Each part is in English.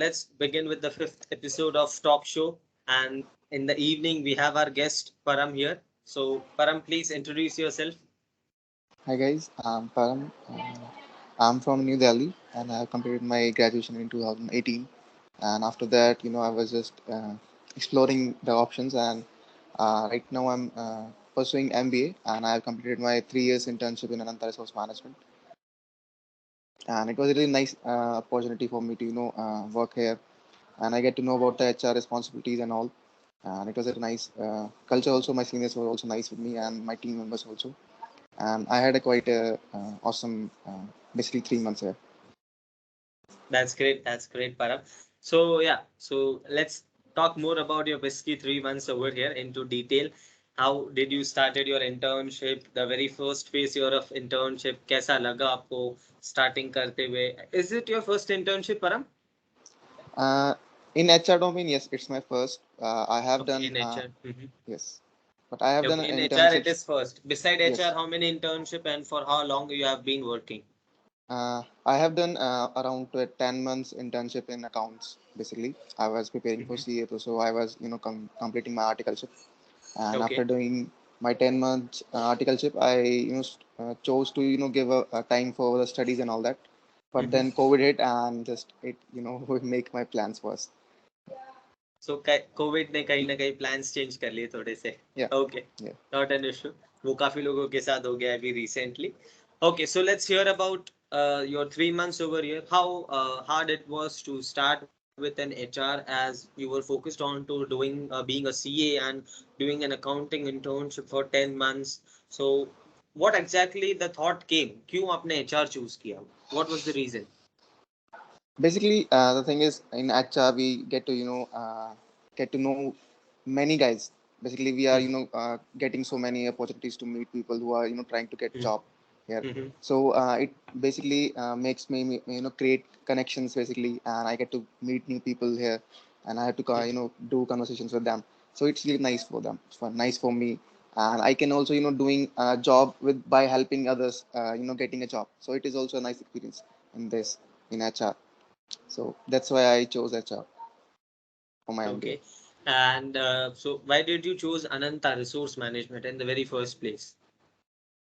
let's begin with the fifth episode of Talkshow. And in the evening, we have our guest Param here. So, Param, please introduce yourself. Hi guys, I'm Param. I'm from New Delhi and I completed my graduation in 2018. And after that, I was just exploring the options. And right now, I'm pursuing MBA and I have completed my 3 years internship in Ananta Resource Management. And it was a really nice opportunity for me to work here, and I get to know about the HR responsibilities and all. And it was a nice culture. Also, my seniors were also nice with me and my team members also. And I had a quite awesome, basically 3 months here. That's great. That's great, Param. So, yeah, so let's talk more about your basically 3 months over here into detail. How did you started your internship? The very first phase year of internship, कैसा लगा आपको starting करते हुए? Is it your first internship, Param? Uh, in HR domain, yes, it's my first. I have Okay, done in HR. yes, but I have done Okay, in HR it internships. is first. Beside HR, Yes, how many internship and for how long you have been working? I have done around 10 months internship in accounts. Basically, I was preparing for Mhm. CA, so I was completing my articleship. And after Okay. doing my 10 months articleship, I chose to give a time for the studies and all that. But Mhm. then COVID hit and just it would make my plans first. So Covid ने कहीं ना कहीं plans change कर लिए थोड़े से. Yeah, Okay, yeah. not an issue. वो काफी लोगों के साथ हो गया अभी recently. Okay, so let's hear about your 3 months over here. How hard it was to start with an HR as you were focused on to doing being a CA and doing an accounting internship for 10 months. So what exactly the thought came? क्यों आपने HR choose किया? What was the reason? Basically, the thing is in HR we get to know many guys. Basically, we are getting so many opportunities to meet people who are trying to get job here. Mhm. So it basically makes me create connections basically, and I get to meet new people here, and I have to do conversations with them. So it's really nice for them. It's nice for me, and I can also doing a job with by helping others getting a job. So it is also a nice experience in this in HR. So that's why I chose HR for my MBA. Okay. And so why did you choose Ananta Resource Management in the very first place?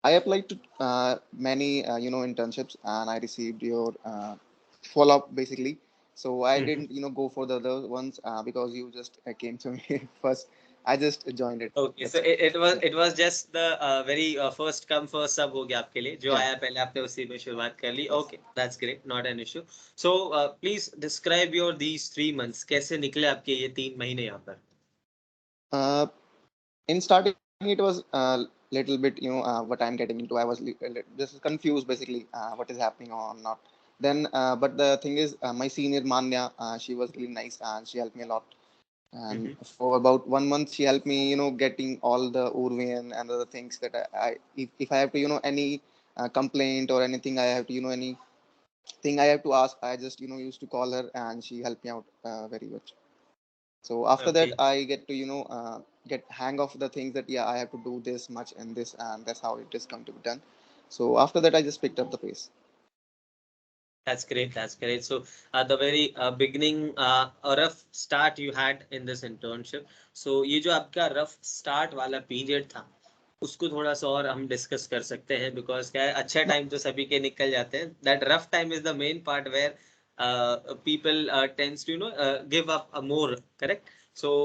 I applied to many internships and I received your follow up basically. So I Mhm. didn't go for the other ones because you just came to me first. I just joined it. Okay, so That's it. it was Yeah, it was just the very first come first serve हो गया आपके लिए जो yeah, आया पहले आपने उसी में शुरुआत कर ली. yes. Okay, that's great, not an issue. So please describe your these 3 months. कैसे निकले आपके ये 3 महीने यहाँ पर? Uh, in starting, it was a little bit what I'm getting into. I was just confused basically what is happening or not. Then, but the thing is, my senior Manya, she was really nice and she helped me a lot. And Mhm. for about 1 month, she helped me, getting all the Urvan and other things that if I have to, any complaint or anything, I have to, anything I have to ask, I just, used to call her and she helped me out very much. So after that, Okay. I get to, get hang of the things that, yeah, I have to do this much and this, and that's how it is come to be done. So after that, I just picked up the pace. That's great. That's great. So, at the very beginning, a rough start you had in this internship. So, ये जो आपका rough start वाला period था, उसको थोड़ा सा और हम discuss कर सकते हैं because क्या है अच्छा No, time तो सभी के निकल जाते हैं. That rough time is the main part where people tends to give up more. Correct. So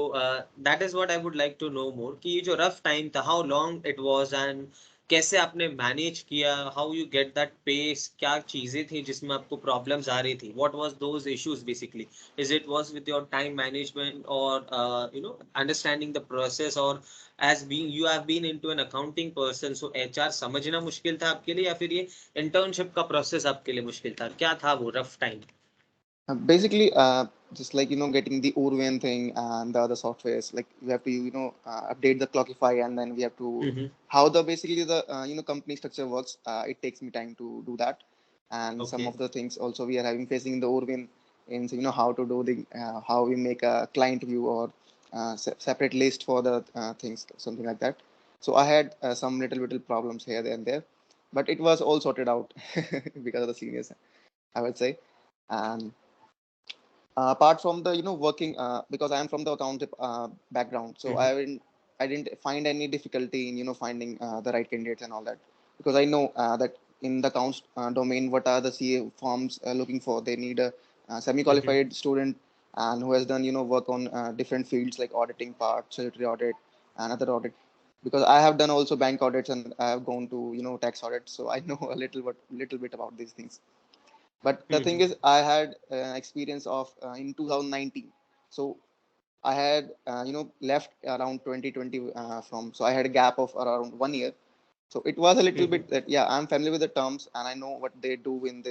that is what I would like to know more कि ये जो rough time था, how long it was and कैसे आपने manage किया how you get that pace क्या चीजें थी जिसमें आपको प्रॉब्लम्स आ रही थी what was those issues basically is it was with your time management और अंडरस्टैंडिंग द प्रोसेस और as being you have been into an accounting person so HR समझना मुश्किल था आपके लिए या फिर ये इंटर्नशिप का प्रोसेस आपके लिए मुश्किल था क्या था वो rough time. basically, just like getting the Urvan thing and the other softwares, like you have to update the Clockify, and then we have to how the basically the company structure works. It takes me time to do that, and some Okay. of the things also we are having facing in the Urvan in how to do the how we make a client view or separate list for the things, something like that. So I had some little problems here and there, but it was all sorted out because of the seniors, I would say. And Apart from the working, because I am from the account background, so Mm-hmm. I didn't find any difficulty in finding the right candidates and all that, because I know that in the accounts domain, what are the CA firms looking for? They need a, Mm-hmm. semi-qualified student and who has done work on different fields like auditing part, statutory audit, and other audit. Because I have done also bank audits and I have gone to tax audits, so I know a little bit about these things. But the thing Mm-hmm. is, I had experience of in 2019. So I had left around 2020 from. So I had a gap of around 1 year. So it was a little Mm-hmm. bit that, yeah, I'm familiar with the terms and I know what they do in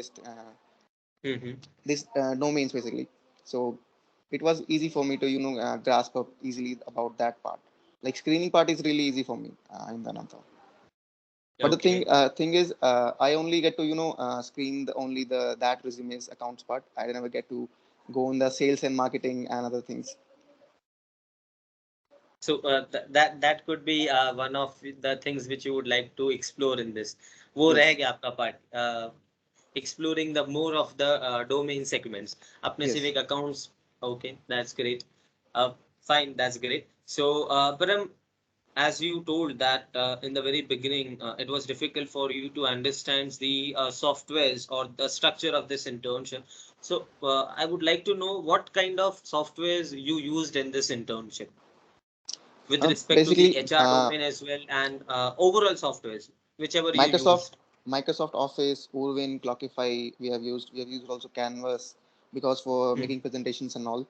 Mm-hmm. this domains basically. So it was easy for me to grasp up easily about that part. Like screening part is really easy for me in the Ananta. But the Okay. thing is, I only get to screen the only the that resumes accounts part. I never get to go in the sales and marketing and other things. So that could be one of the things which you would like to explore in this. वो रह Yes, गया आपका part. Exploring the more of the domain segments. अपने yes. civic accounts. Okay, that's great. Uh, Fine, that's great. So, Param, as you told that in the very beginning, it was difficult for you to understand the softwares or the structure of this internship. So, I would like to know what kind of softwares you used in this internship with respect to the Basically, HR domain as well and overall softwares, whichever you Microsoft used. Microsoft Office, Urwin, Clockify. We have used also Canvas because for Mm-hmm. making presentations and all.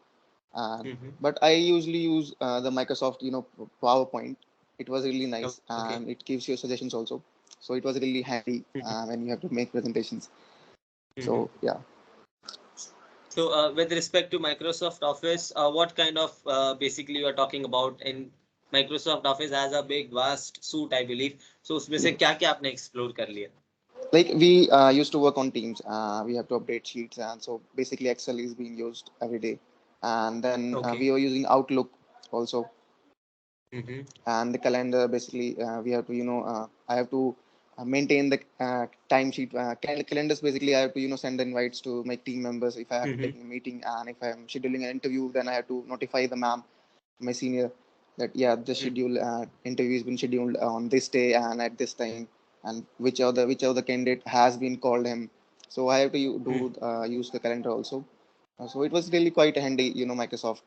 And Mm-hmm. but I usually use the Microsoft PowerPoint. It was really nice Okay. and it gives you suggestions also. So it was really handy when you have to make presentations. Mm-hmm. So yeah. So, with respect to Microsoft Office, what kind of basically you are talking about in Microsoft Office as a big vast suite, I believe. So, उसमें से क्या क्या आपने explore कर लिया? Like we used to work on teams, we have to update sheets, and so basically Excel is being used every day. And then Okay. we are using Outlook also, Mm-hmm. and the calendar. Basically we have to I have to maintain the time sheet calendars. Basically I have to send invites to my team members if I have to Mm-hmm. take a meeting, and if I am scheduling an interview, then I have to notify the ma'am, my senior, that yeah, the schedule interview has been scheduled on this day and at this time, and which other candidate has been called him. So I have to use the calendar also. So it was really quite handy, Microsoft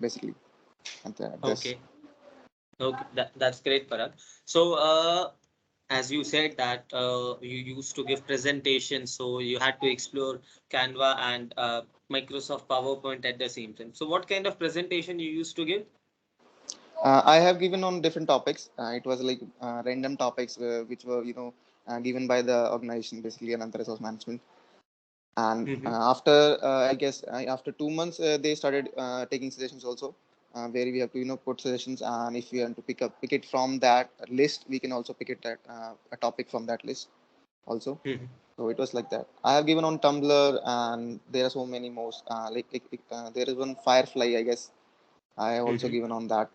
basically. And this. Okay. Okay. That's great, Parag. So, as you said that you used to give presentations, so you had to explore Canva and Microsoft PowerPoint at the same time. So, what kind of presentation you used to give? I have given on different topics. It was like random topics which were given by the organization, basically Ananta Resource Management. And Mm-hmm. after I guess after 2 months they started taking suggestions also, where we have to put suggestions, and if we want to pick it from that list, we can also pick it at a topic from that list also. Mm-hmm. So it was like that. I have given on Tumblr, and there are so many more. There is one Firefly, I guess. I have also Mm-hmm. given on that.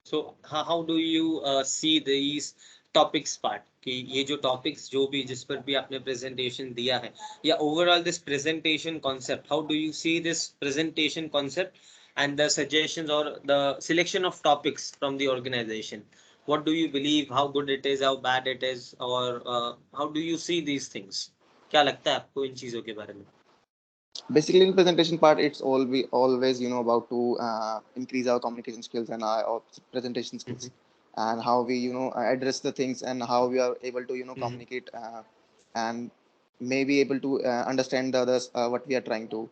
So how do you see these topics part कि ये जो topics जो भी जिस पर भी आपने presentation दिया है या overall this presentation concept, how do you see this presentation concept and the suggestions or the selection of topics from the organization? What do you believe, how good it is, how bad it is, or how do you see these things? क्या लगता है आपको इन चीजों के बारे में? Basically in presentation part, it's always about to increase our communication skills and our presentation skills, Mhm, and how we address the things, and how we are able to mhm, communicate and maybe able to understand the others what we are trying to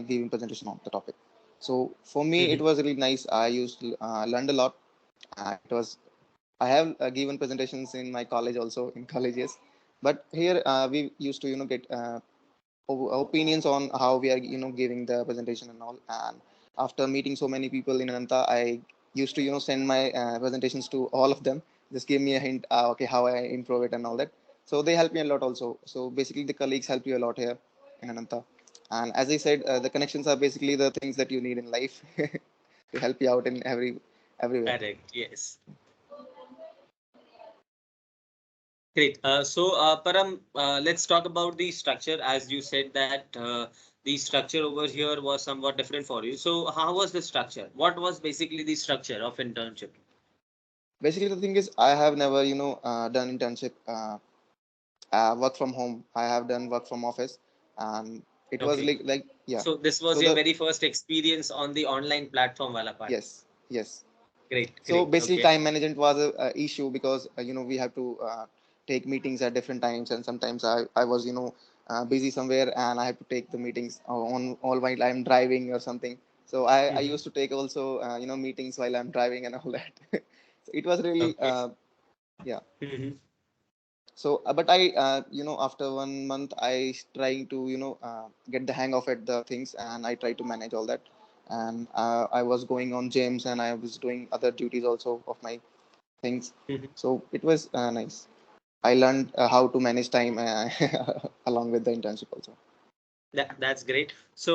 giving presentation on the topic. So for me it mhm, was really nice. I used to learned a lot. It was I have given presentations in my college also, in colleges, but here we used to get opinions on how we are giving the presentation and all. And after meeting so many people in Ananta, I used to send my presentations to all of them. Just give me a hint, okay, how I improve it and all that. So they help me a lot also. So basically the colleagues help you a lot here in Ananta. And as I said, the connections are basically the things that you need in life to help you out in everywhere. correct, yes. Great. So, Param, let's talk about the structure. As you said that the structure over here was somewhat different for you. So how was the structure? What was basically the structure of internship? Basically, the thing is, I have never, done internship, work from home. I have done work from office, and it was Okay. yeah. So this was So your the very first experience on the online platform wala part. yes, yes. Great, So great. basically, Okay. time management was a issue because we have to take meetings at different times, and sometimes I was busy somewhere and I have to take the meetings on all while I'm driving or something. So I Mm-hmm. used to take also meetings while I'm driving and all that. So it was really Okay. yeah. Mm-hmm. So but I after 1 month trying to get the hang of it the things, and I try to manage all that. And I was going on gyms and I was doing other duties also of my things. Mm-hmm. So it was nice. I learned how to manage time along with the internship also. That's great. So,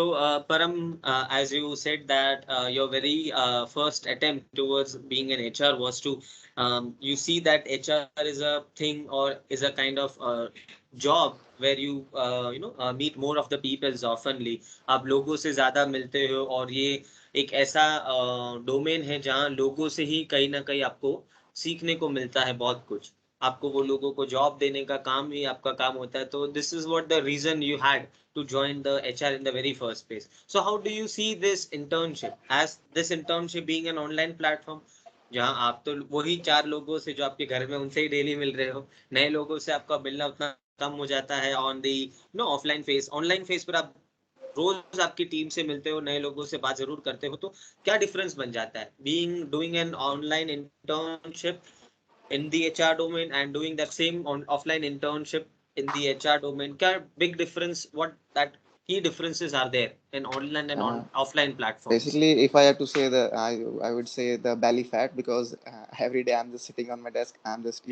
Param, as you said that your very first attempt towards being an HR was to you see that HR is a thing or is a kind of job where you meet more of the peoples oftenly. आप लोगों से ज्यादा मिलते हो और ये एक ऐसा डोमेन है जहाँ लोगों से ही कहीं ना कहीं आपको सीखने को मिलता है बहुत कुछ. आपको वो लोगों को जॉब देने का काम ही आपका काम होता है. तो this is what the reason you had to join the HR in the very first place. So how do you see this internship? As this internship being an online platform, जहाँ आप तो वही चार लोगों से जो आपके घर में उनसे ही डेली मिल रहे हो, नए लोगों से आपका मिलना उतना कम हो जाता है on the offline face. Online face पर आप रोज आपकी टीम से मिलते हो, नए लोगों से बात जरूर करते हो. तो क्या डिफरेंस बन जाता है being doing an online internship in the HR domain and doing that same on offline internship in the HR domain? क्या big difference? What that key differences are there in online and Uh, on offline platforms? Basically, if I have to say I would say the belly fat because every day I'm just sitting on my desk. I'm just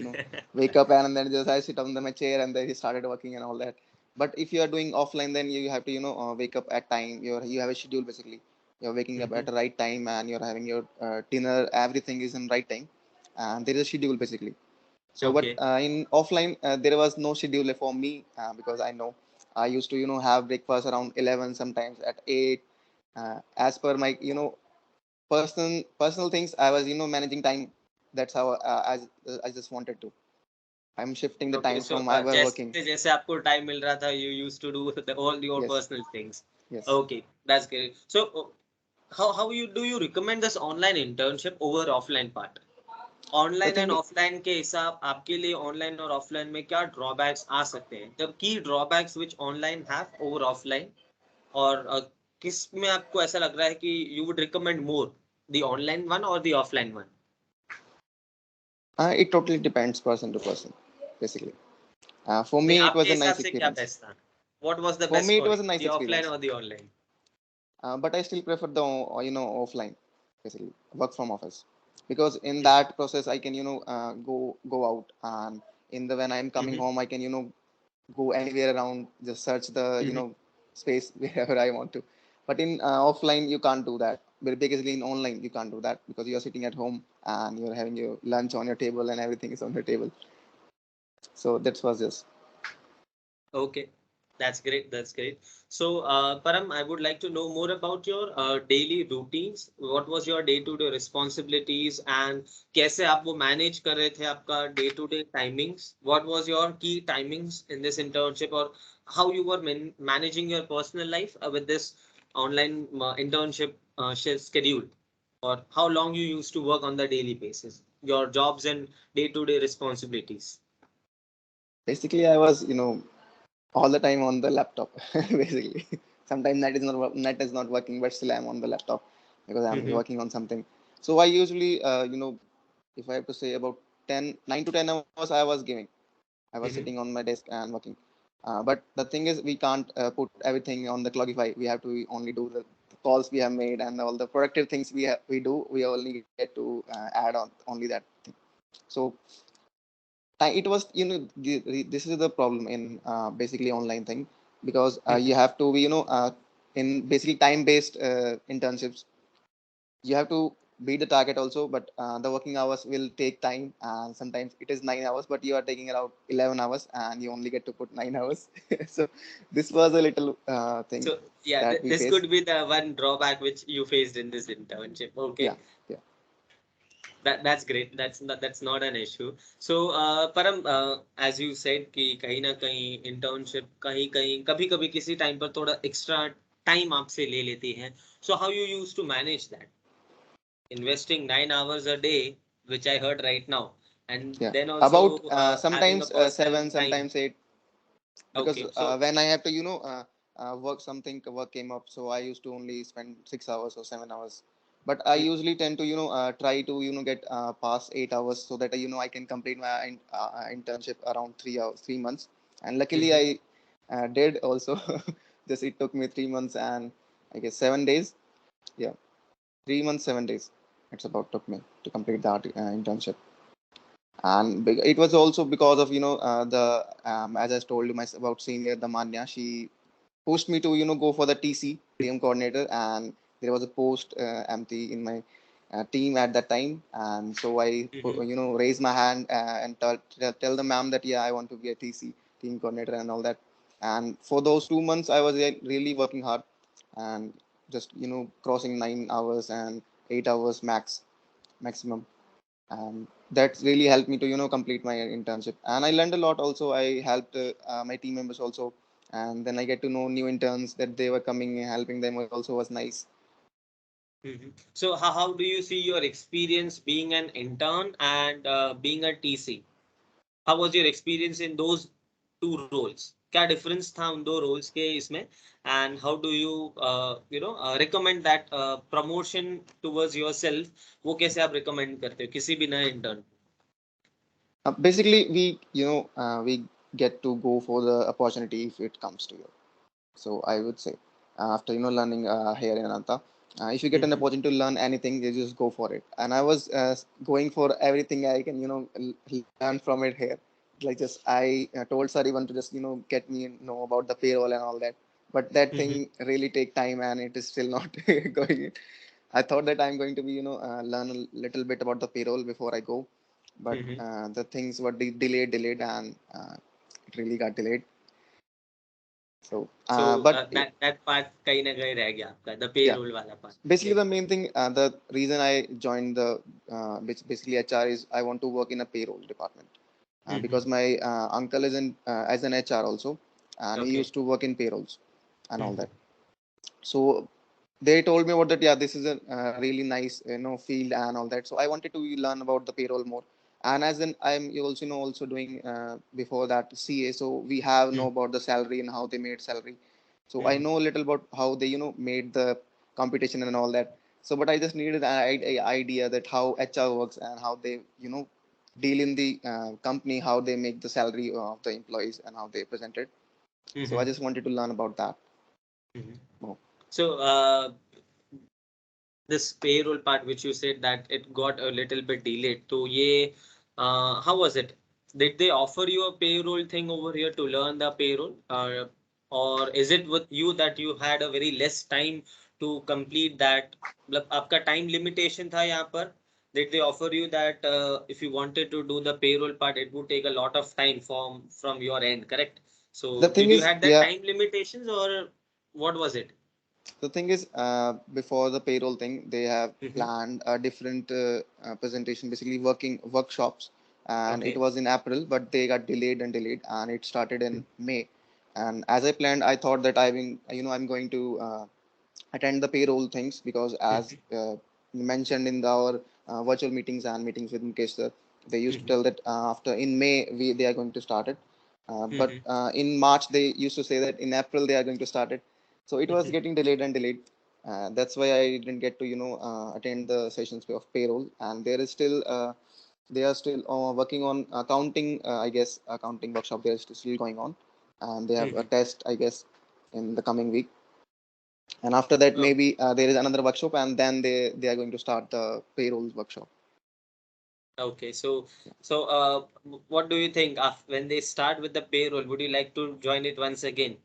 wake up and then just I sit on my chair and then he started working and all that. But if you are doing offline, then you have to wake up at time. You have a schedule basically. You're waking up at Mhm. the right time and you're having your dinner. Everything is in right time, and there is a schedule basically. So, but Okay. in offline, there was no schedule for me because I know I used to, have breakfast around 11, sometimes at 8. As per my, personal things, I was, managing time. That's how I just wanted to. I'm shifting the Okay. time So from my working. जैसे जैसे आपको time मिल रहा था, you used to do all your Yes, personal things. yes. Okay, that's great. So how you do you recommend this online internship over offline part? The online and thing, offline के हिसाब आपके लिए online और offline में क्या drawbacks आ सकते हैं, the key drawbacks which online have over offline, और किस में आपको ऐसा लग रहा है कि you would recommend more the online one और the offline one? it totally depends person to person, basically. For नहीं, me, it was आपके a हिसाब nice से क्या experience. बेस्ट था? What was the For best me, it for was you, a nice the offline experience. और the online? But I still prefer the offline, basically work from office, because in that process I can go out, and in the when I'm coming home I can go anywhere around, just search the space wherever I want to. But in offline you can't do that. But basically in online you can't do that because you're sitting at home and you're having your lunch on your table and everything is on your table. So that was just Okay, that's great. That's great. So, Param, I would like to know more about your daily routines. What was your day-to-day responsibilities and कैसे आप वो manage कर रहे थे आपका day-to-day timings? What was your key timings in this internship, or how you were managing your personal life with this online internship schedule, or how long you used to work on the daily basis, your jobs and day-to-day responsibilities? basically I was all the time on the laptop basically. Sometimes net is not working, but still I'm on the laptop because I'm Mm-hmm. working on something. So I usually if I have to say about 9 to 10 hours I was giving. I was Mm-hmm. sitting on my desk and working. But the thing is, we can't put everything on the Clockify. We have to only do the calls we have made and all the productive things we do. We only get to add on only that thing. So it was this is the problem in basically online thing, because you have to be in basically time based internships. You have to beat the target also, but the working hours will take time, and sometimes it is 9 hours, but you are taking around 11 hours and you only get to put 9 hours. So this was a little thing So yeah, that we this faced. could be the one drawback which you faced in this internship. Yeah, Okay. yeah. That's great. That's not an issue. So Param, as you said कि कहीं ना कहीं internship कहीं कहीं कभी कभी किसी time पर थोड़ा extra time आपसे ले लेती है. So how you used to manage that? Investing 9 hours a day, which I heard right now, and Yeah, then also about having a sometimes personal 7, time. sometimes 8, because Okay, so when I have to, work something, work came up, so I used to only spend 6 hours or 7 hours. But I mm, usually tend to, try to, get past 8 hours, so that I can complete my internship around 3 hours, 3 months. And luckily, mhm. I did also. Just it took me 3 months and I guess 7 days. Yeah, 3 months, 7 days. It's about took me to complete that internship. And it was also because of the as I told you my about senior the Manya, she pushed me to go for the TM coordinator, and there was a post empty in my team at that time, and so I Mhm. raised my hand and tell the ma'am that yeah, I want to be a team coordinator and all that. And for those 2 months I was really working hard, and just crossing 9 hours and 8 hours maximum. And that's really helped me to complete my internship, and I learned a lot also. I helped my team members also, and then I get to know new interns that they were coming and helping them also was nice. Mhm. So how do you see your experience being an intern and being a TC? How was your experience in those two roles? क्या difference था उन दो roles के इसमें? And how do you recommend that promotion towards yourself? वो कैसे आप recommend करते हो किसी भी नए intern? Basically we get to go for the opportunity if it comes to you. So I would say, after learning here in Ananta, if you get an Mhm. opportunity to learn anything, you just go for it. And I was going for everything I can learn from it here. Like, just I told sir even to just get me know about the payroll and all that. But that thing Mhm. really take time, and it is still not going. I thought that I'm going to be learn a little bit about the payroll before I go, but Mhm. the things were delayed, and it really got delayed. So So but that part कहीं ना कहीं रह गया आपका the yeah, payroll वाला part. basically Okay. the main thing, the reason I joined the basically HR is I want to work in a payroll department, Mhm. because my uncle is in as an HR also, and he Okay. used to work in payrolls and all Mhm. that. So they told me about that. Yeah, this is a really nice field and all that. So I wanted to learn about the payroll more. And as in I'm you also also doing before that CA, so we have know Mhm. about the salary and how they made salary. So I Mhm. know a little about how they made the competition and all that. So but I just needed an idea that how HR works and how they deal in the company, how they make the salary of the employees and how they present it. So I Mhm. just wanted to learn about that Mhm. more. So this payroll part which you said that it got a little bit delayed. So yeah, how was it? Did they offer you a payroll thing over here to learn the payroll, or is it with you that you had a very less time to complete that? मतलब आपका time limitation था यहाँ पर. Did they offer you that if you wanted to do the payroll part, it would take a lot of time from your end, correct? So The thing did you is, had that yeah, time limitations or what was it? the thing is, before the payroll thing, they have Mm-hmm. planned a different presentation, basically working workshops, and it Okay. was in April, but they got delayed, and it started in May. And as I planned, I thought that I'm going to attend the payroll things, because as Mhm. mentioned in our virtual meetings and meetings with Mukesh sir, they used to Mhm. tell that after in May they are going to start it. But Mhm. in March they used to say that in April they are going to start it. So it was Mhm. getting delayed. That's why I didn't get to attend the sessions of payroll, and there is still they are still working on accounting. I guess accounting workshop there is still going on, and they have a Mhm. test, I guess, in the coming week. And after that Oh, maybe there is another workshop, and then they are going to start the payroll workshop. okay. So, what do you think of when they start with the payroll? Would you like to join it once again?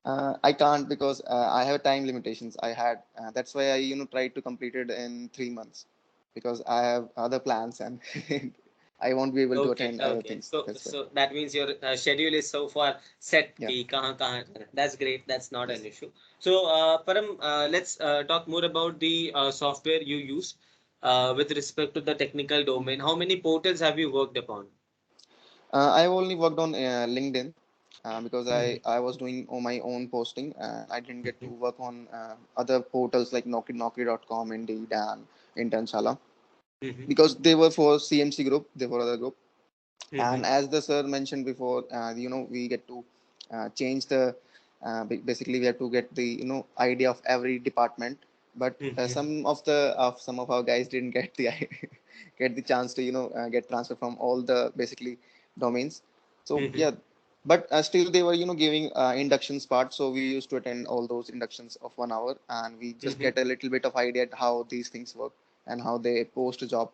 I can't because I have time limitations. I had that's why I tried to complete it in 3 months because I have other plans and I won't be able to Okay, attend other okay. things. So, That's why. so that means your schedule is so far set. Yeah. Ki kahan kahan. That's great. That's not an Yes. issue. So, Param, let's talk more about the software you use with respect to the technical domain. How many portals have you worked upon? I've only worked on LinkedIn because Mm-hmm. I was doing on my own posting. I didn't get to work on other portals like Naukri.com, Indeed, and Internshala Mm-hmm. because they were for CMC group. They were other group. And Mm-hmm. as the sir mentioned before, we get to change the basically we have to get the idea of every department. But Mm-hmm. some of our guys didn't get the get the chance to get transfer from all the basically domains. So Mm-hmm. yeah, but still they were giving inductions part, so we used to attend all those inductions of 1 hour, and we just Mm-hmm. get a little bit of idea at how these things work and how they post a job.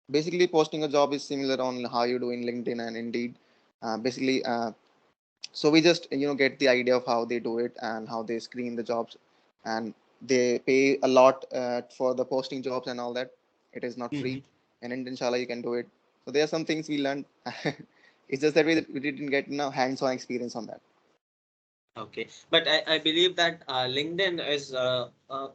Basically, posting a job is similar on how you do in LinkedIn and Indeed. Basically, so we just get the idea of how they do it and how they screen the jobs, and they pay a lot for the posting jobs and all that. It is not free, Mm-hmm. and in inshallah you can do it. So there are some things we learned. It's just that we didn't get hands-on experience on that. Okay, but I believe that LinkedIn is a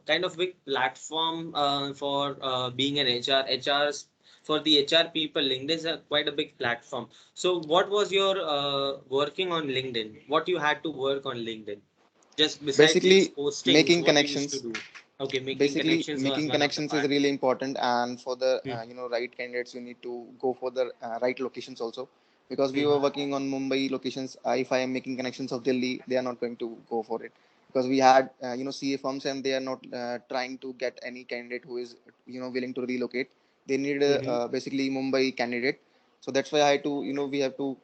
kind of big platform for being an HR. HRs for the HR people, LinkedIn is quite a big platform. So, what was your working on LinkedIn? What you had to work on LinkedIn? Just besides its Basically, postings, making what you used to connections. do? Okay, making Basically, connections was making one of the connections is part. really important, and for the Hmm. right candidates you need to go for the right locations also, because we were Hmm. working on Mumbai locations. If I am making connections of Delhi, they are not going to go for it, because we had CA firms and they are not trying to get any candidate who is willing to relocate. They need a Hmm. basically Mumbai candidate. So that's why I had to we have to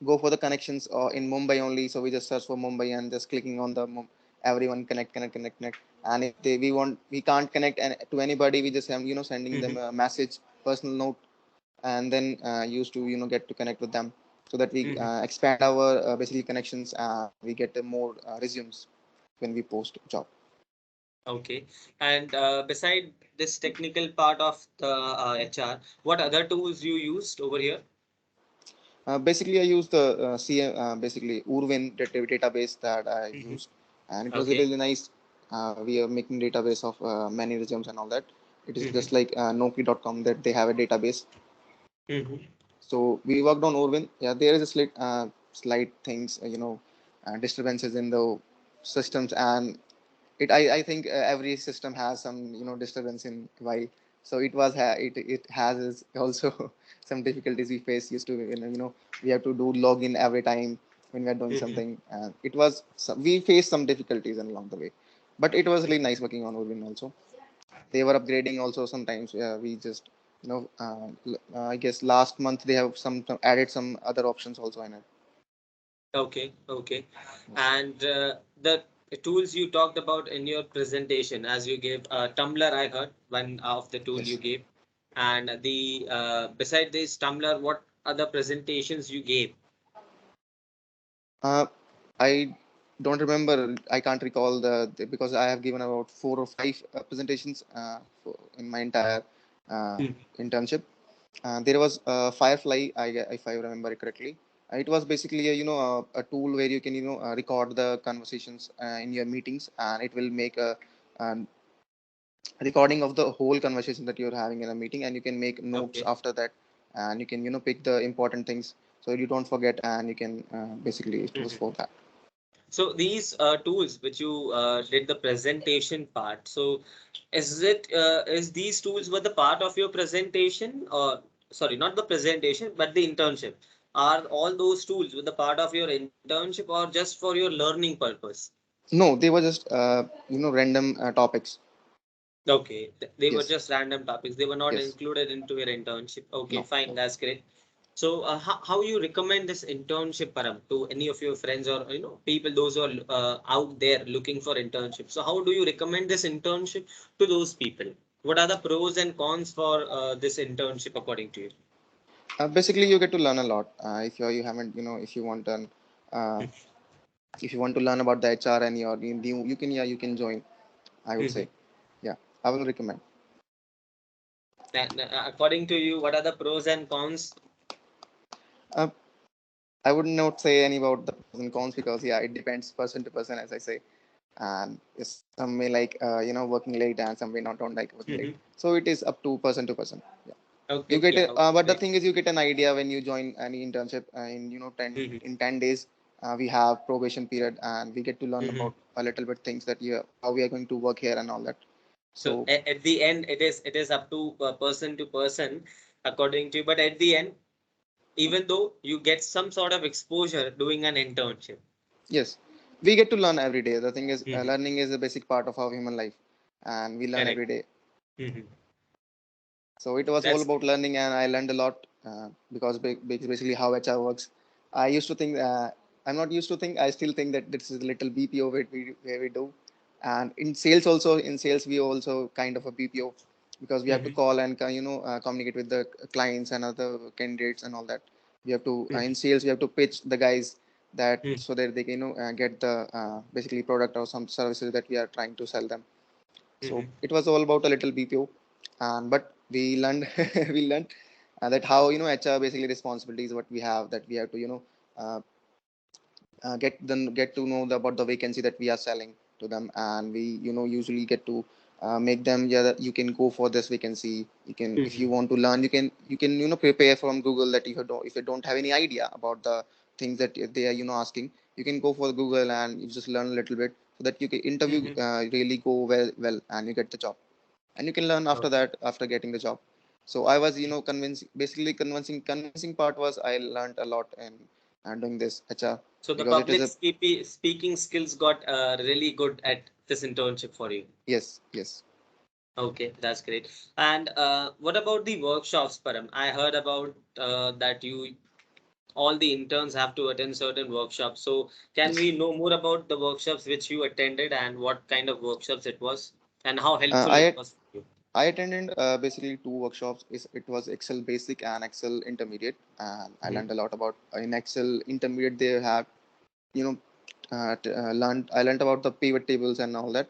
go for the connections in Mumbai only. So we just search for Mumbai and just clicking on the everyone connect, connect, connect, connect. And if we can't connect to anybody, we just have sending them Hmm. a message, personal note, and then used to get to connect with them, so that we Hmm. expand our basically connections and we get more resumes when we post job. Okay. And beside this technical part of the HR, what other tools you used over here? Basically, I used the basically Urwin database that I Hmm. used, and it was Okay. really nice. We are making database of many resumes and all that. It is just Hmm. like Noki.com that they have a database. Hmm. So we worked on Urwin. Yeah, there is a slight things, disturbances in the systems, and I think every system has some disturbance in while. So it has also some difficulties we face used to we have to do login every time when we are doing Hmm. something, and we faced some difficulties along the way, but it was really nice working on Urban also. They were upgrading also sometimes. We just I guess last month they have added some other options also in it. Okay. Okay. Yes. And the tools you talked about in your presentation, as you gave Tumblr, I heard one of the tool you Yes. gave, and the beside this Tumblr, what other presentations you gave? Uh, I don't remember. I can't recall because I have given about 4 or 5 presentations in my entire uh, Hmm. internship. There was Firefly, if I remember it correctly. It was basically a tool where you can record the conversations in your meetings, and it will make a recording of the whole conversation that you're having in a meeting, and you can make notes Okay. after that, and you can pick the important things so you don't forget, and you can basically it was Hmm. for that. So these tools which you did the presentation part, so is these tools were the part of your presentation, or sorry, not the presentation, but the internship? Are all those tools were the part of your internship or just for your learning purpose? No, they were just random topics. Okay, they were Yes. just random topics. They were not Yes. included into your internship. Okay, No. fine, that's great. So, how you recommend this internship, Param, to any of your friends or people, those who are out there looking for internship? So, how do you recommend this internship to those people? What are the pros and cons for this internship according to you? Basically, you get to learn a lot if you haven't if you want an If you want to learn about the HR and you're new, you can, yeah, you can join. I would say, Mhm. yeah, I will recommend. According to you, what are the pros and cons? Uh, I would not say any about the pros and cons because yeah, it depends person to person, as I say. And some may like working late, and some may not don't like working late. Mhm. So it is up to person to person. Yeah. You Okay, get yeah, a, okay, but the great. thing is, you get an idea when you join any internship. In 10 days, we have probation period, and we get to learn Mhm. about a little bit things that yeah, how we are going to work here and all that. So So at the end, it is up to person according to you. But at the end, even though you get some sort of exposure doing an internship. yes, we get to learn every day. The thing is, Mhm. learning is a basic part of our human life, and we learn Correct. every day. Mhm. So it was all That's about learning, and I learned a lot because basically how HR works. I used to think, I'm not used to think. I still think that this is a little BPO where we do, and in sales also. In sales, we also kind of a BPO because we have to Mhm. call and communicate with the clients and other candidates and all that. We have to in Mhm. sales we have to pitch the guys that Mhm. so that they can get the basically product or some services that we are trying to sell them. So Mhm. it was all about a little BPO, and but we learned we learned that how HR basically responsibilities what we have that we have to uh, get to know about the vacancy that we are selling to them, and we usually get to make them, yeah, that you can go for this vacancy. You can, if you Mhm. want to learn, you can prepare from Google that if you don't have any idea about the things that they are asking, you can go for Google and you just learn a little bit so that you can interview Mhm. really go well and you get the job, and you can learn after Okay. that after getting the job. So I was convincing, basically convincing part was I learned a lot in doing this HR So the because it is public a speaking skills got really good at this internship for you. yes, yes. Okay, that's great. And what about the workshops, Param? I heard about that you all the interns have to attend certain workshops. So can Yes. we know more about the workshops which you attended and what kind of workshops it was and how Uh, helpful it I was for you? I attended basically two workshops. It was Excel Basic and Excel Intermediate, and I Mhm. learned a lot about in Excel Intermediate. They have you know learned I learned about the pivot tables and all that.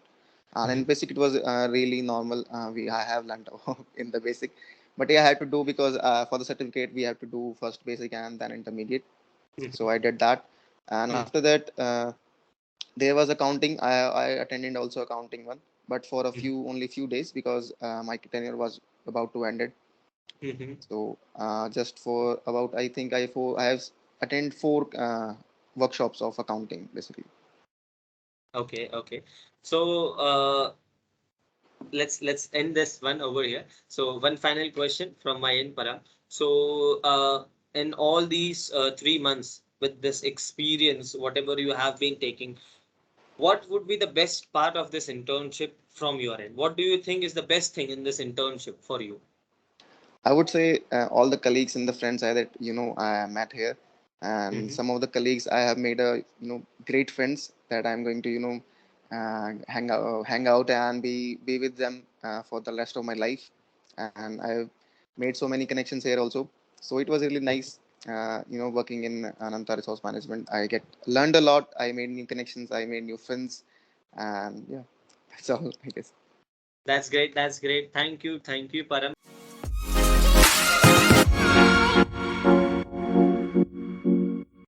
And in Mhm. Basic, it was really normal. We I have learned in the Basic, but yeah, I had to do because for the certificate we have to do first Basic and then Intermediate. So Mhm. I did that, and Mhm. after that. There was accounting. I attended also accounting one, but for a Mhm. few days because my tenure was about to end it. Mhm. So just for about I have attended four workshops of accounting basically. Okay, okay. So let's end this one over here. So one final question from my end, Param. So in all these 3 months with this experience, whatever you have been taking, what would be the best part of this internship from your end? What do you think is the best thing in this internship for you? I would say all the colleagues and the friends I that I met here, and Mm-hmm. some of the colleagues I have made a great friends that I'm going to hang out and be with them for the rest of my life, and I've made so many connections here also. So it was really nice, working in Ananta Resource Management. I get learned a lot. I made new connections. I made new friends, and yeah, that's all I guess. That's great. That's great. Thank you. Thank you, Param.